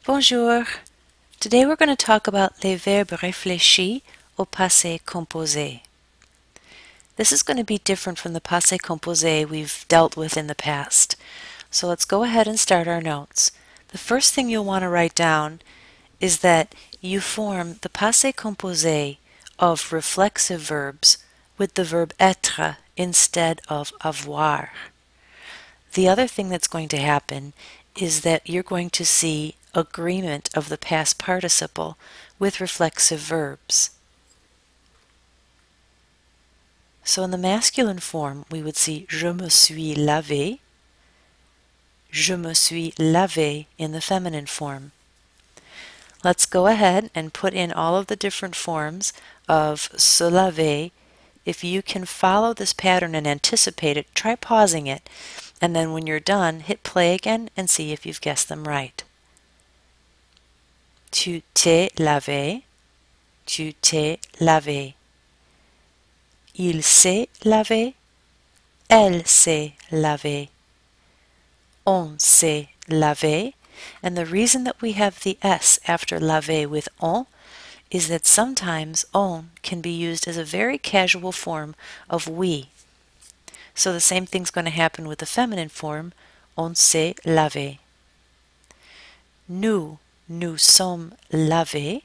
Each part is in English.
Bonjour. Today we're going to talk about les verbes réfléchis au passé composé. This is going to be different from the passé composé we've dealt with in the past. So let's go ahead and start our notes. The first thing you'll want to write down is that you form the passé composé of reflexive verbs with the verb être instead of avoir. The other thing that's going to happen is that you're going to see agreement of the past participle with reflexive verbs. So in the masculine form, we would see je me suis lavé, je me suis lavé in the feminine form. Let's go ahead and put in all of the different forms of se laver. If you can follow this pattern and anticipate it, try pausing it, and then when you're done, hit play again and see if you've guessed them right. Tu t'es lavé, tu t'es lavé. Il s'est lavé, elle s'est lavée. On s'est lavé. And the reason that we have the S after lavé with on is that sometimes on can be used as a very casual form of we. So the same thing's going to happen with the feminine form, on s'est lavé. Nous sommes lavés.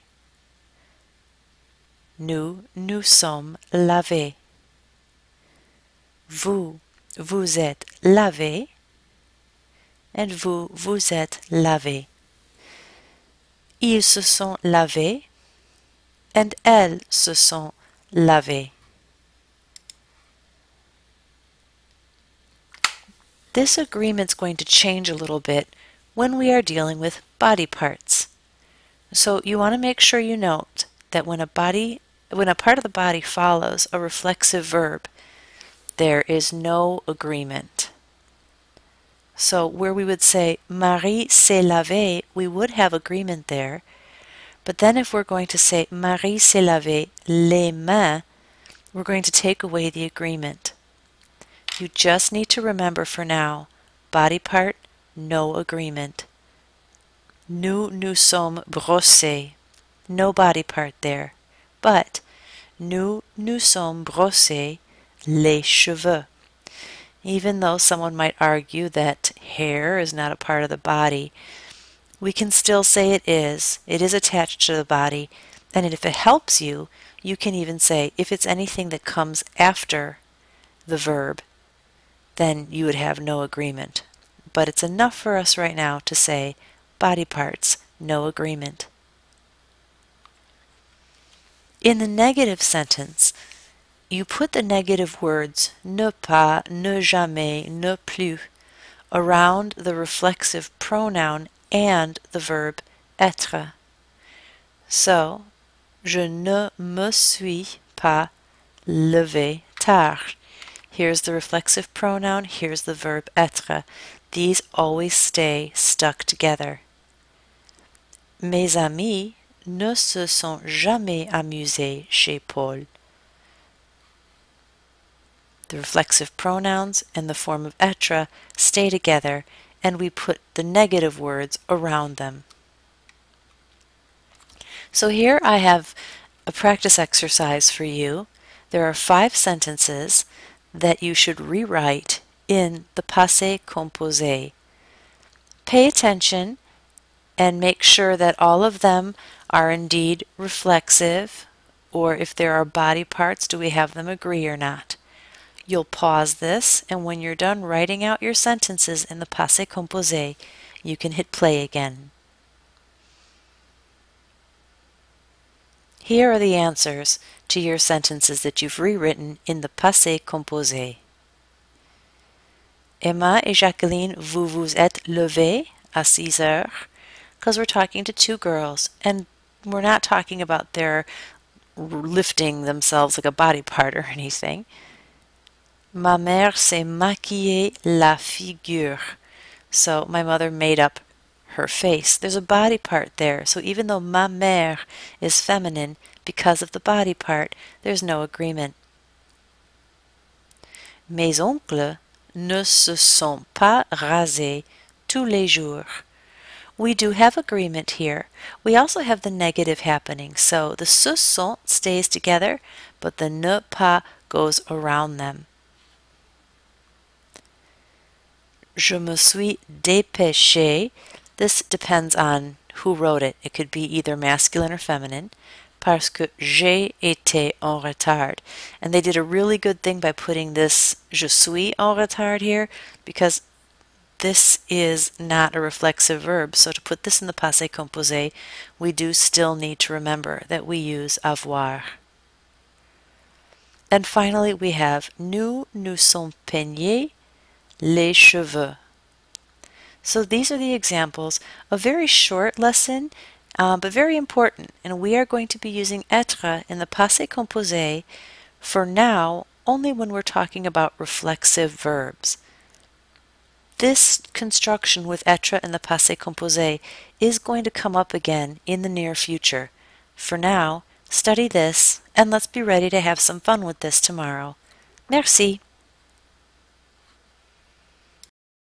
Nous sommes lavés. Vous êtes lavé. And vous êtes lavé. Ils se sont lavés. And elles se sont lavées. This agreement's going to change a little bit when we are dealing with body parts. So you want to make sure you note that when a part of the body follows a reflexive verb, there is no agreement. So where we would say Marie s'est lavée, we would have agreement there. But then if we're going to say Marie s'est lavé les mains, we're going to take away the agreement. You just need to remember for now, body part, no agreement. Nous sommes brossés, no body part there. But nous sommes brossés les cheveux. Even though someone might argue that hair is not a part of the body, we can still say it is. It is attached to the body, and if it helps you, you can even say if it's anything that comes after the verb, then you would have no agreement. But it's enough for us right now to say body parts, no agreement. In the negative sentence, you put the negative words ne pas, ne jamais, ne plus around the reflexive pronoun and the verb être. So, je ne me suis pas levé tard. Here's the reflexive pronoun, here's the verb être. These always stay stuck together. Mes amis ne se sont jamais amusés chez Paul. The reflexive pronouns and the form of être stay together, and we put the negative words around them. So here I have a practice exercise for you. There are 5 sentences that you should rewrite in the passé composé. Pay attention and make sure that all of them are indeed reflexive, or if there are body parts, do we have them agree or not? You'll pause this, and when you're done writing out your sentences in the passé composé, you can hit play again. Here are the answers to your sentences that you've rewritten in the passé composé. Emma et Jacqueline, vous vous êtes levées à 6 heures? Because we're talking to 2 girls, and we're not talking about their lifting themselves like a body part or anything. Ma mère s'est maquillée la figure. So my mother made up her face. There's a body part there. So even though ma mère is feminine, because of the body part, there's no agreement. Mes oncles ne se sont pas rasés tous les jours. We do have agreement here. We also have the negative happening, so the ce sont stays together, but the ne pas goes around them. Je me suis dépêché. This depends on who wrote it. It could be either masculine or feminine. Parce que j'ai été en retard. And they did a really good thing by putting this je suis en retard here, because this is not a reflexive verb. So to put this in the passé composé, we do still need to remember that we use avoir. And finally, we have nous nous sommes peignés les cheveux. So these are the examples. A very short lesson, but very important. And we are going to be using être in the passé composé for now only when we're talking about reflexive verbs. This construction with être in the passé composé is going to come up again in the near future. For now, study this, and let's be ready to have some fun with this tomorrow. Merci.